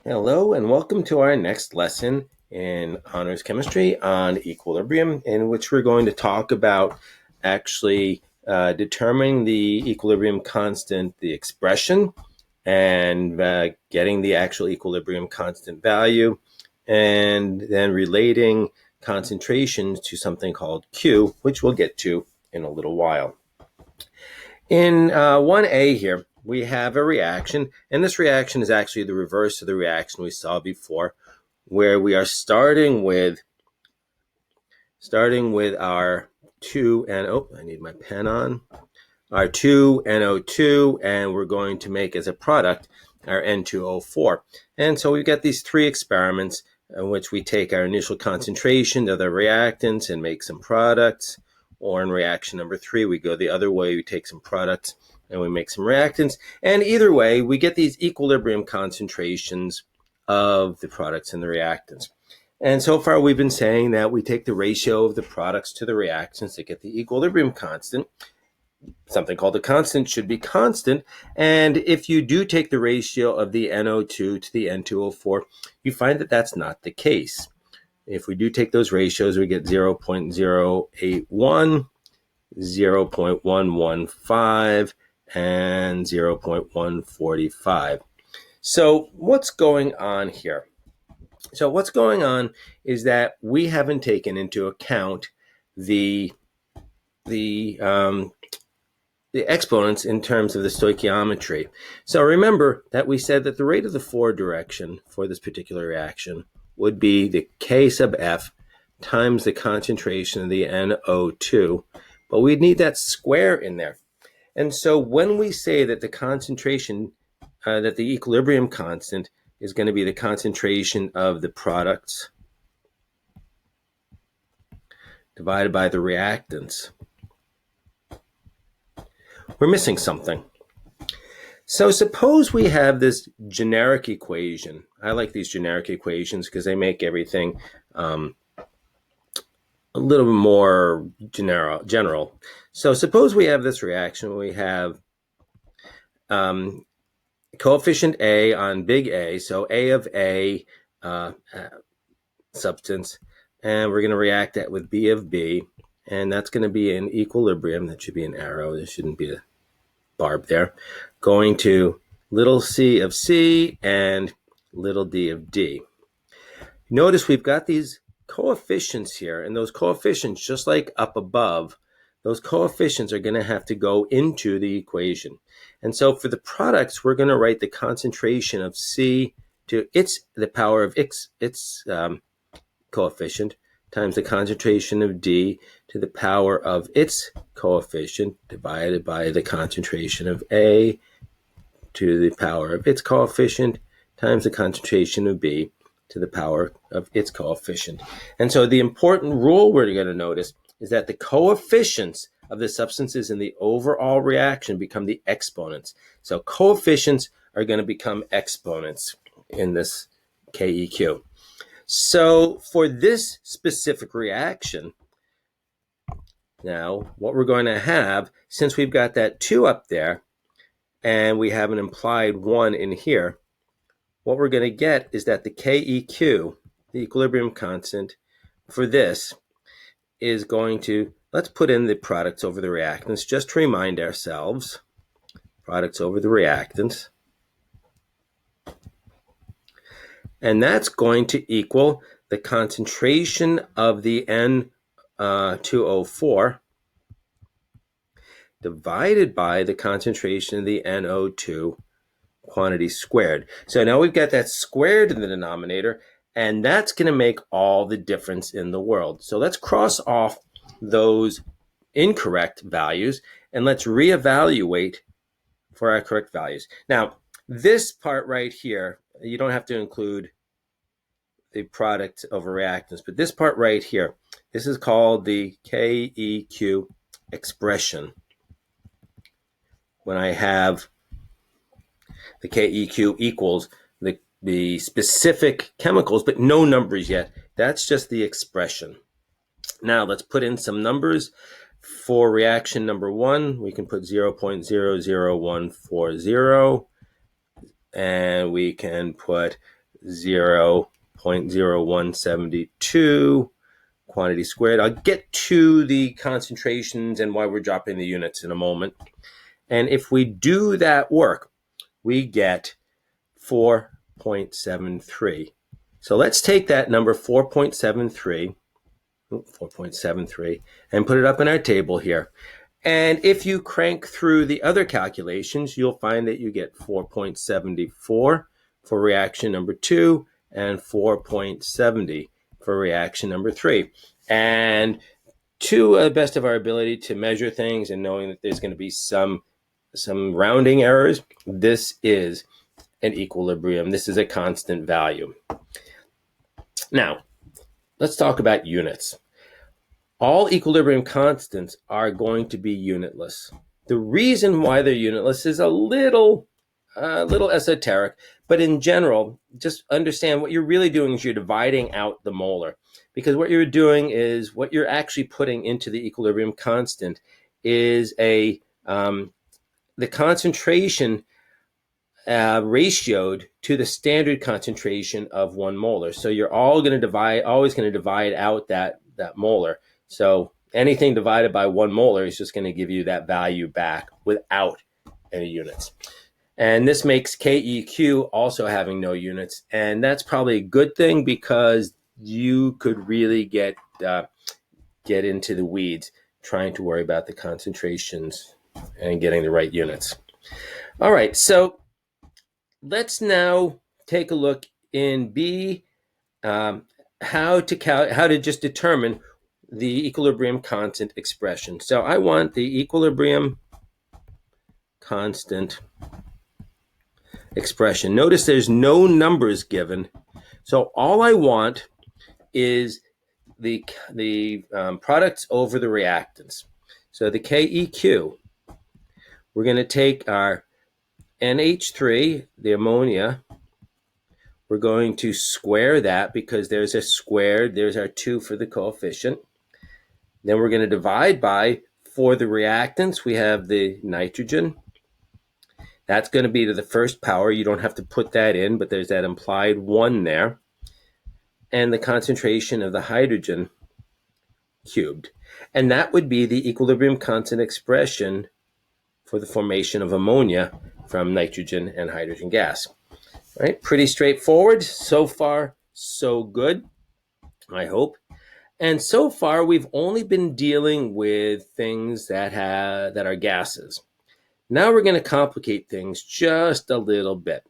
Hello and welcome to our next lesson in honors chemistry on equilibrium, in which we're going to talk about actually determining the equilibrium constant, the expression, and getting the actual equilibrium constant value, and then relating concentrations to something called Q, which we'll get to in a little while. In 1A here, we have a reaction, and this reaction is actually the reverse of the reaction we saw before, where we are starting with our 2 and I need my pen on, our 2NO2, and we're going to make as a product our N2O4. And so we've got these three experiments in which we take our initial concentration of the reactants and make some products. Or in reaction number 3, we go the other way, we take some products and we make some reactants. And either way, we get these equilibrium concentrations of the products and the reactants. And so far, we've been saying that we take the ratio of the products to the reactants to get the equilibrium constant. Something called the constant should be constant. And if you do take the ratio of the NO2 to the N2O4, you find that that's not the case. If we do take those ratios, we get 0.081, 0.115, and 0.145. So what's going on here? So what's going on is that we haven't taken into account the exponents in terms of the stoichiometry. So remember that we said that the rate of the forward direction for this particular reaction would be the K sub F times the concentration of the NO2, but we'd need that square in there. And so when we say that the concentration, that the equilibrium constant is going to be the concentration of the products divided by the reactants, we're missing something. So suppose we have this generic equation. I like these generic equations because they make everything a little more general. So suppose we have this reaction. We have coefficient A on big A, so A of A substance, and we're going to react that with B of B, and that's going to be in equilibrium. That should be an arrow. There shouldn't be a barb there. Going to little c of C and little d of D. Notice we've got these coefficients here, and those coefficients, just like up above, those coefficients are going to have to go into the equation. And so for the products, we're going to write the concentration of C to the power of its coefficient times the concentration of D to the power of its coefficient divided by the concentration of A to the power of its coefficient times the concentration of B to the power of its coefficient. And so the important rule we're going to notice is that the coefficients of the substances in the overall reaction become the exponents. So coefficients are going to become exponents in this KEQ. So for this specific reaction, now what we're going to have, since we've got that 2 up there and we have an implied 1 in here, what we're going to get is that the KEQ, the equilibrium constant for this, is going to, let's put in the products over the reactants just to remind ourselves. Products over the reactants. And that's going to equal the concentration of the N2O4 divided by the concentration of the NO2 quantity squared. So now we've got that squared in the denominator, and that's going to make all the difference in the world. So let's cross off those incorrect values, and let's reevaluate for our correct values. Now, this part right here, you don't have to include the product over reactants, but this part right here, this is called the Keq expression. When I have the Keq equals the specific chemicals, but no numbers yet, that's just the expression. Now let's put in some numbers. For reaction number 1, we can put 0.00140, and we can put 0.0172 quantity squared. I'll get to the concentrations and why we're dropping the units in a moment. And if we do that work, we get 4.73. So let's take that number 4.73, and put it up in our table here. And if you crank through the other calculations, you'll find that you get 4.74 for reaction number 2 and 4.70 for reaction number 3. And to the best of our ability to measure things and knowing that there's going to be some rounding errors, this is an equilibrium. This is a constant value. Now, let's talk about units. All equilibrium constants are going to be unitless. The reason why they're unitless is a little esoteric, but in general, just understand what you're really doing is you're dividing out the molar, because what you're doing is what you're actually putting into the equilibrium constant is the concentration ratioed to the standard concentration of 1 molar. So you're always going to divide out that molar. So anything divided by 1 molar is just going to give you that value back without any units. And this makes Keq also having no units. And that's probably a good thing, because you could really get into the weeds trying to worry about the concentrations and getting the right units. All right, so let's now take a look in B, how to just determine the equilibrium constant expression. So I want the equilibrium constant expression. Notice there's no numbers given. So all I want is the products over the reactants. So the Keq, we're going to take our NH3, the ammonia. We're going to square that because there's a squared, there's our 2 for the coefficient. Then we're going to divide by, for the reactants, we have the nitrogen. That's going to be to the first power. You don't have to put that in, but there's that implied 1 there. And the concentration of the hydrogen cubed. And that would be the equilibrium constant expression for the formation of ammonia from nitrogen and hydrogen gas. All right, pretty straightforward. So far, so good, I hope. And so far, we've only been dealing with things that are gases. Now we're going to complicate things just a little bit.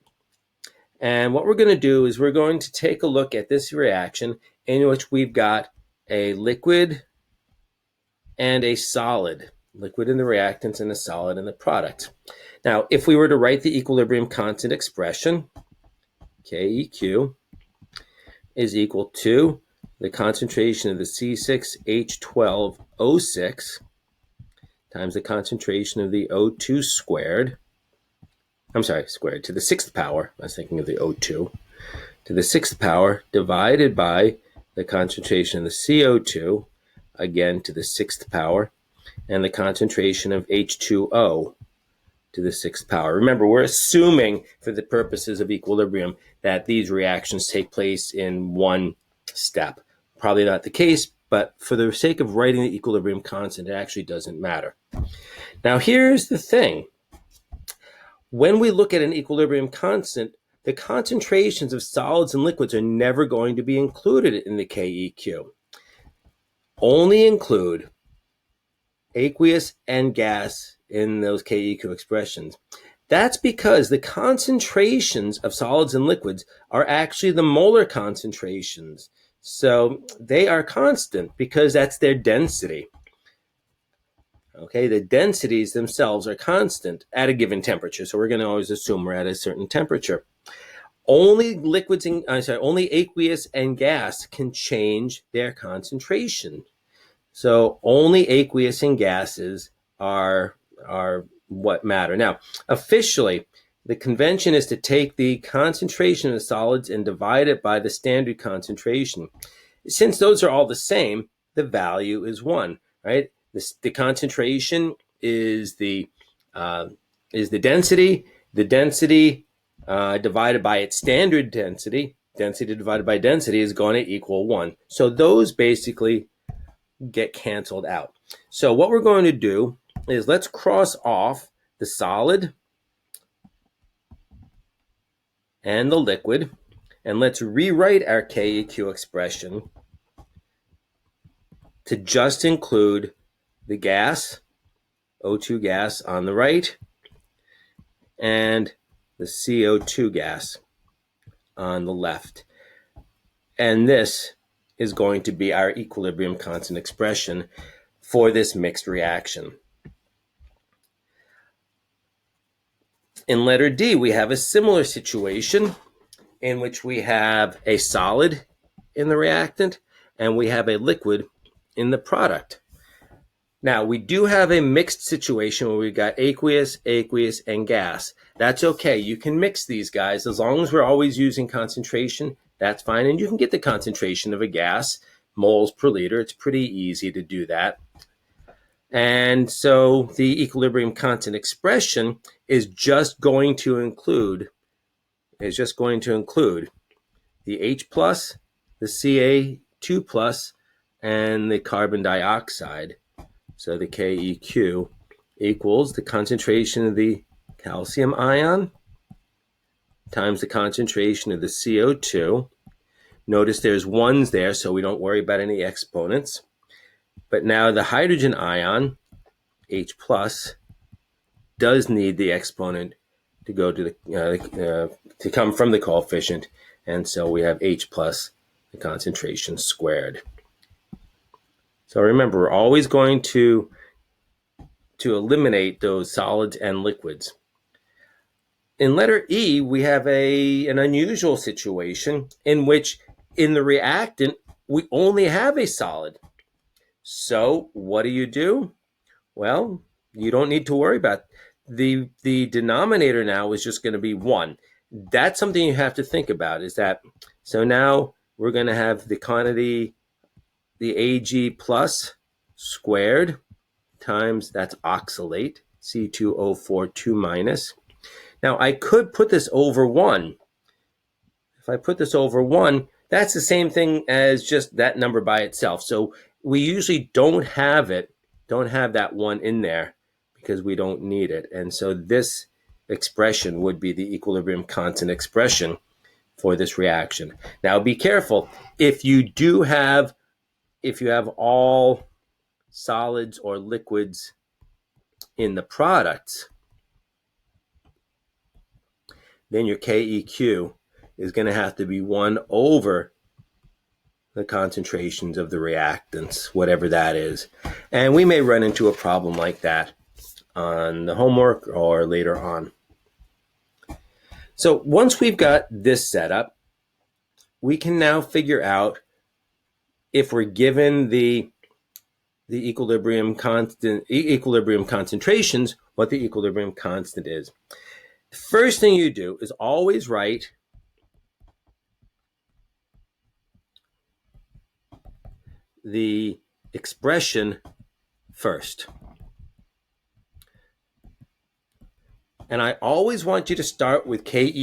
And what we're going to do is we're going to take a look at this reaction in which we've got a liquid and a solid. Liquid in the reactants and a solid in the product. Now, if we were to write the equilibrium constant expression, Keq is equal to the concentration of the C6H12O6 times the concentration of the O2 squared. I'm sorry, squared to the 6th power. I was thinking of the O2. To the 6th power divided by the concentration of the CO2, again to the 6th power, and the concentration of H2O to the 6th power. Remember, we're assuming for the purposes of equilibrium that these reactions take place in one step. Probably not the case, but for the sake of writing the equilibrium constant, it actually doesn't matter. Now, here's the thing. When we look at an equilibrium constant, the concentrations of solids and liquids are never going to be included in the Keq. Only include aqueous and gas in those Keq expressions. That's because the concentrations of solids and liquids are actually the molar concentrations. So they are constant because that's their density. Okay, the densities themselves are constant at a given temperature. So we're going to always assume we're at a certain temperature. Only aqueous and gas can change their concentration. So only aqueous and gases are what matter. Now, officially, the convention is to take the concentration of solids and divide it by the standard concentration. Since those are all the same, the value is 1, right? The concentration is the density. The density divided by its standard density density divided by density is going to equal 1. So those basically get canceled out. So what we're going to do is let's cross off the solid and the liquid, and let's rewrite our Keq expression to just include the gas, O2 gas on the right, and the CO2 gas on the left. And this is going to be our equilibrium constant expression for this mixed reaction. In letter D, we have a similar situation in which we have a solid in the reactant and we have a liquid in the product. Now, we do have a mixed situation where we've got aqueous, and gas. That's okay. You can mix these guys as long as we're always using concentration. That's fine. And you can get the concentration of a gas, moles per liter. It's pretty easy to do that. And so the equilibrium constant expression is just going to include the H plus, the Ca2 plus, and the carbon dioxide. So the Keq equals the concentration of the calcium ion times the concentration of the CO2. Notice there's ones there, so we don't worry about any exponents. But now the hydrogen ion, H plus, does need the exponent to go to to come from the coefficient, and so we have H plus, the concentration squared. So remember, we're always going to eliminate those solids and liquids. In letter E, we have an unusual situation in which in the reactant, we only have a solid. So what do? Well, you don't need to worry about it. The denominator now is just going to be 1. That's something you have to think about, is that, so now we're going to have the quantity, the Ag plus squared times, that's oxalate, C2O4 2 minus. Now I could put this over 1. If I put this over 1, that's the same thing as just that number by itself. So we usually don't have that 1 in there because we don't need it. And so this expression would be the equilibrium constant expression for this reaction. Now be careful. If you have all solids or liquids in the products, then your Keq is going to have to be 1 over the concentrations of the reactants, whatever that is. And we may run into a problem like that on the homework or later on. So once we've got this set up, we can now figure out, if we're given the equilibrium concentrations, what the equilibrium constant is. The first thing you do is always write the expression first. And I always want you to start with Keq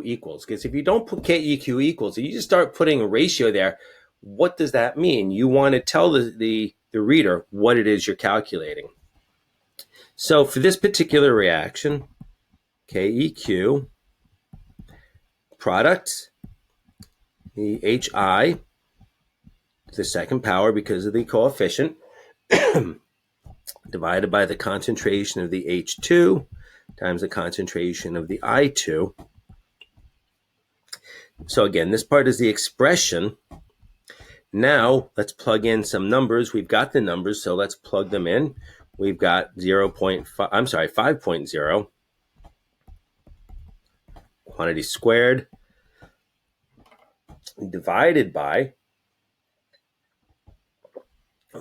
equals, because if you don't put Keq equals, you just start putting a ratio there, what does that mean? You want to tell the reader what it is you're calculating. So for this particular reaction, Keq, products, the Hi, the second power because of the coefficient, divided by the concentration of the H2 times the concentration of the I2. So again, this part is the expression. Now let's plug in some numbers. We've got the numbers, so let's plug them in. We've got 5.0 quantity squared divided by,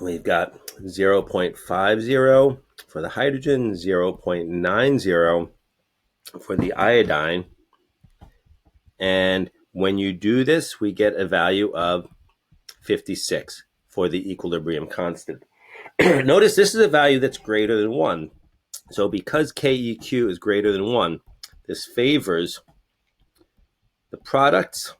we've got 0.50 for the hydrogen, 0.90 for the iodine. And when you do this, we get a value of 56 for the equilibrium constant. Notice this is a value that's greater than 1. So because Keq is greater than 1, this favors the products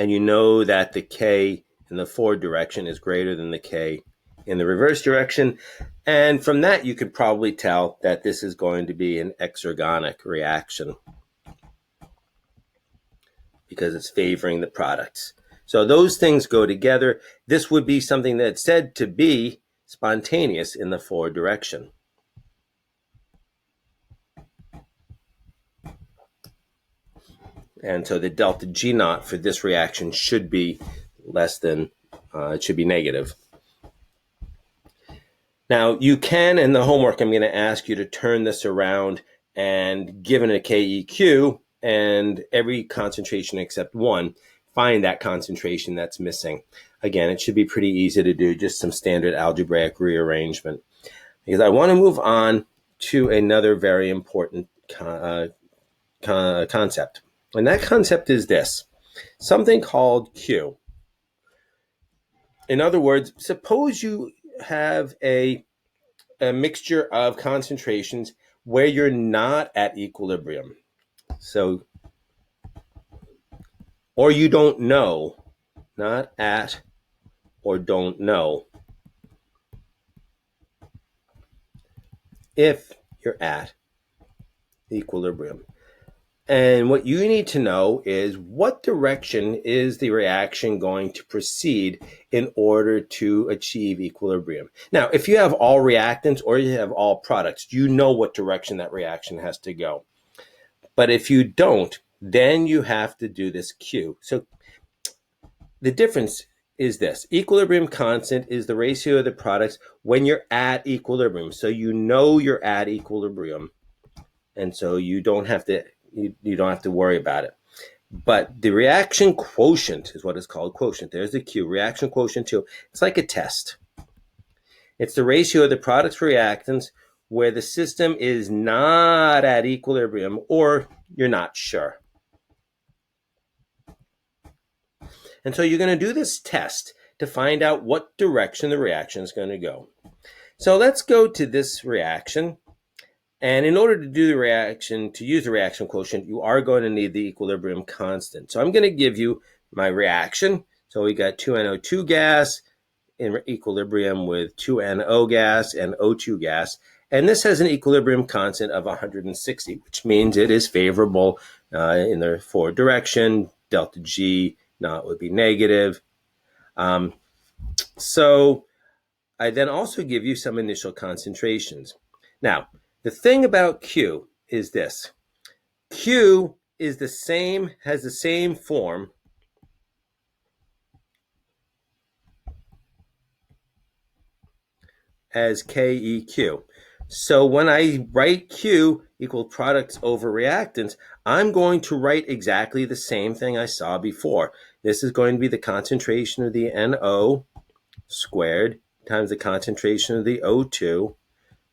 and you know that the K in the forward direction is greater than the K in the reverse direction. And from that, you could probably tell that this is going to be an exergonic reaction because it's favoring the products. So those things go together. This would be something that's said to be spontaneous in the forward direction. And so the delta G naught for this reaction should be less than, it should be negative. Now you can, in the homework, I'm going to ask you to turn this around and given a KEQ and every concentration except one, find that concentration that's missing. Again, it should be pretty easy to do, just some standard algebraic rearrangement. Because I want to move on to another very important concept. And that concept is this, something called Q. In other words, suppose you have a mixture of concentrations where you're not at equilibrium. So, or you don't know, not at or don't know if you're at equilibrium. And what you need to know is what direction is the reaction going to proceed in order to achieve equilibrium. Now, if you have all reactants or you have all products, you know what direction that reaction has to go. But if you don't, then you have to do this Q. So the difference is this. Equilibrium constant is the ratio of the products when you're at equilibrium. So you know you're at equilibrium. And so you don't have to worry about it. But the reaction quotient is what is called quotient. There's the Q, reaction quotient 2. It's like a test. It's the ratio of the products reactants where the system is not at equilibrium or you're not sure. And so you're going to do this test to find out what direction the reaction is going to go. So let's go to this reaction. And in order to do the reaction, to use the reaction quotient, you are going to need the equilibrium constant. So I'm going to give you my reaction. So we got 2NO2 gas in equilibrium with 2NO gas and O2 gas. And this has an equilibrium constant of 160, which means it is favorable in the forward direction. Delta G naught would be negative. So I then also give you some initial concentrations. Now, the thing about Q is this. Q is has the same form as KEQ. So when I write Q equal products over reactants, I'm going to write exactly the same thing I saw before. This is going to be the concentration of the NO squared times the concentration of the O2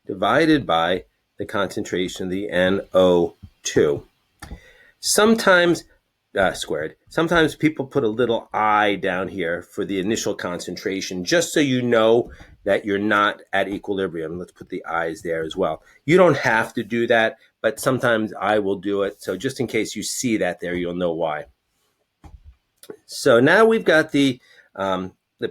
divided by the concentration of the NO2. Sometimes squared. Sometimes people put a little I down here for the initial concentration, just so you know that you're not at equilibrium. Let's put the I's there as well. You don't have to do that, but sometimes I will do it. So just in case you see that there, you'll know why. So now we've got the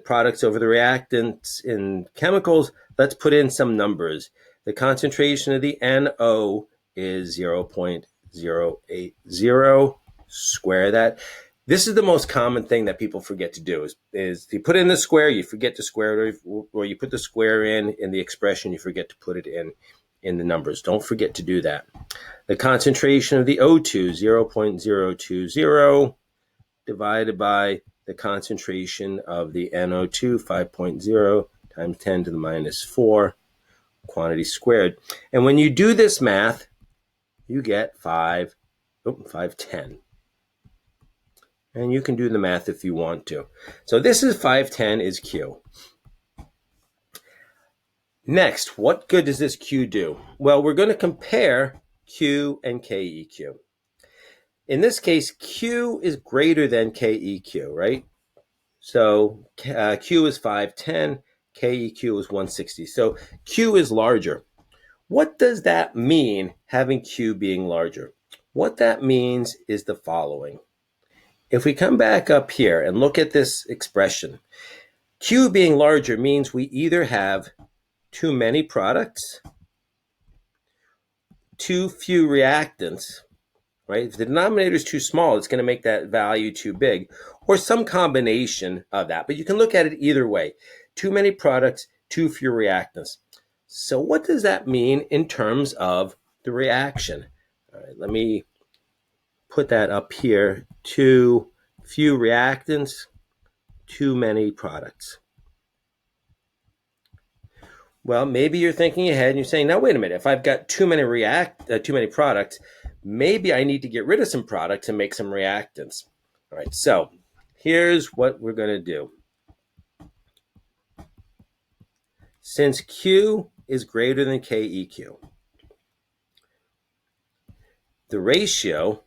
products over the reactants in chemicals. Let's put in some numbers. The concentration of the NO is 0.080. Square that. This is the most common thing that people forget to do is you put in the square, you forget to square it, or you put the square in the expression, you forget to put it in the numbers. Don't forget to do that. The concentration of the O2, 0.020, divided by the concentration of the NO2, 5.0 times 10 to the minus 4, quantity squared. And when you do this math, you get 510. And you can do the math if you want to. So this is 510 is Q. Next, what good does this Q do? Well, we're going to compare Q and KEQ. In this case, Q is greater than KEQ, right? So Q is 510, KEQ is 160. So Q is larger. What does that mean, having Q being larger? What that means is the following. If we come back up here and look at this expression, Q being larger means we either have too many products, too few reactants, right? If the denominator is too small, it's going to make that value too big, or some combination of that. But you can look at it either way. Too many products, too few reactants. So what does that mean in terms of the reaction? All right, let me put that up here. Too few reactants, too many products. Well, maybe you're thinking ahead and you're saying, now wait a minute, if I've got too many products, maybe I need to get rid of some products and make some reactants. All right, so here's what we're going to do. Since Q is greater than KEQ, the ratio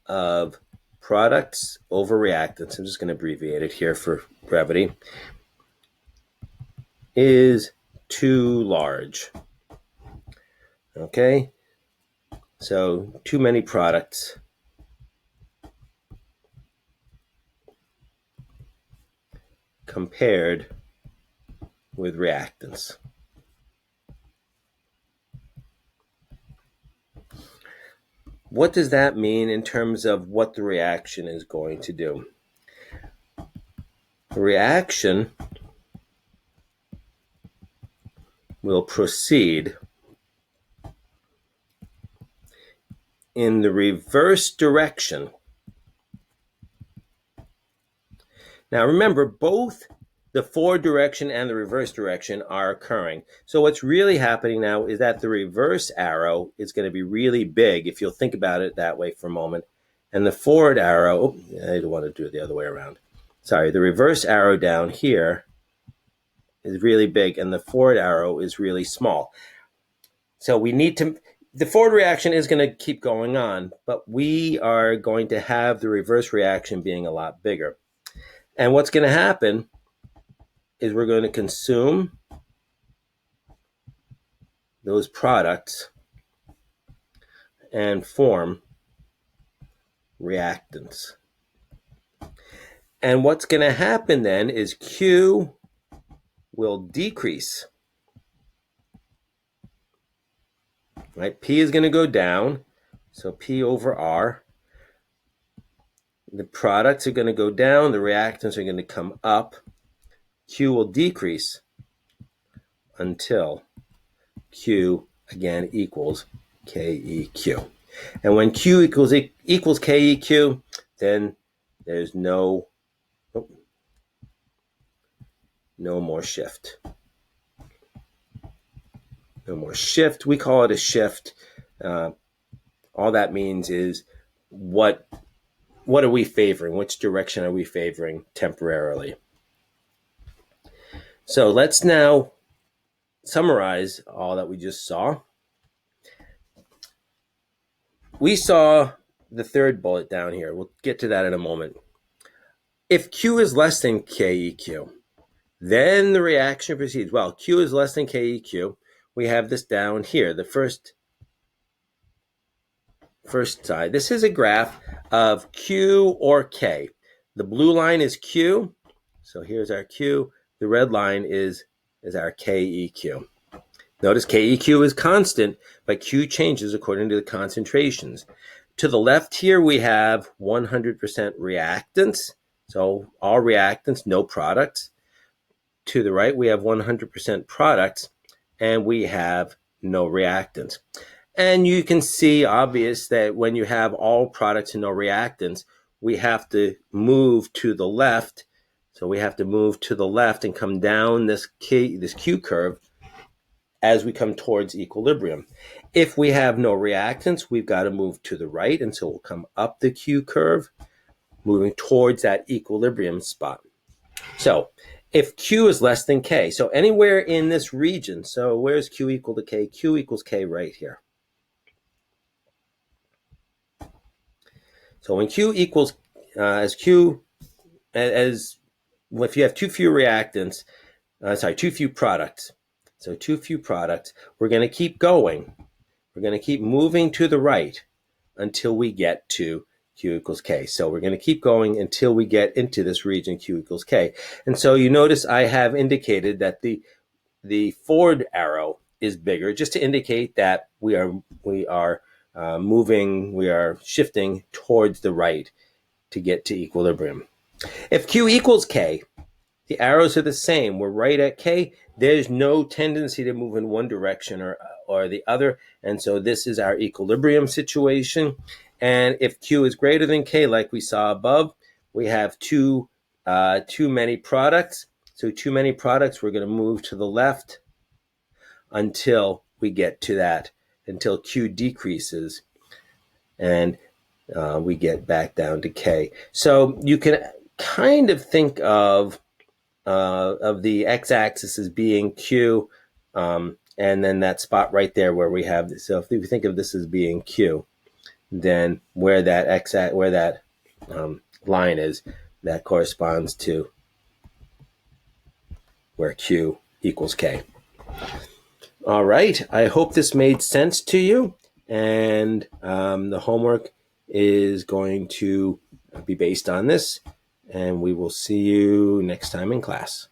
of products over reactants, I'm just going to abbreviate it here for brevity, is too large. Okay, so too many products compared with reactants. What does that mean in terms of what the reaction is going to do? The reaction will proceed in the reverse direction. Now remember, both the forward direction and the reverse direction are occurring. So what's really happening now is that the reverse arrow is going to be really big, if you'll think about it that way for a moment. And the forward arrow, I don't want to do it the other way around. Sorry, the reverse arrow down here is really big and the forward arrow is really small. So we need to, the forward reaction is going to keep going on, but we are going to have the reverse reaction being a lot bigger. And what's going to happen is we're going to consume those products and form reactants. And what's going to happen then is Q will decrease. Right? P is going to go down, so P over R. The products are going to go down, the reactants are going to come up. Q will decrease until Q again equals KEQ. And when Q equals KEQ, then there's no more shift. No more shift. We call it a shift. All that means is what are we favoring? Which direction are we favoring temporarily? So let's now summarize all that we just saw. We saw the third bullet down here. We'll get to that in a moment. If Q is less than KEQ, then the reaction proceeds. Well, Q is less than KEQ. We have this down here, the first side. This is a graph of Q or K. The blue line is Q. So here's our Q. The red line is our KEQ. Notice KEQ is constant, but Q changes according to the concentrations. To the left here, we have 100% reactants. So all reactants, no products. To the right, we have 100% products, and we have no reactants. And you can see obvious that when you have all products and no reactants, we have to move to the left. So we have to move to the left and come down this Q curve as we come towards equilibrium. If we have no reactants, we've got to move to the right, and so we'll come up the Q curve, moving towards that equilibrium spot. So if Q is less than K, so anywhere in this region, so where's Q equal to K? Q equals K right here. So when Q equals, if you have too few products, so too few products, we're going to keep going. We're going to keep moving to the right. until we get to Q equals K. So we're going to keep going until we get into this region Q equals K. And so you notice I have indicated that the forward arrow is bigger, just to indicate that we are moving, we are shifting towards the right to get to equilibrium. If Q equals K, the arrows are the same. We're right at K. There's no tendency to move in one direction or the other. And so this is our equilibrium situation. And if Q is greater than K, like we saw above, we have too many products. So too many products, we're going to move to the left until we get to that, until Q decreases and we get back down to K. So you can kind of think of the x-axis as being Q, and then that spot right there where we have this. So if we think of this as being Q, then where that line is, that corresponds to where Q equals K. All right, I hope this made sense to you, and the homework is going to be based on this, and we will see you next time in class.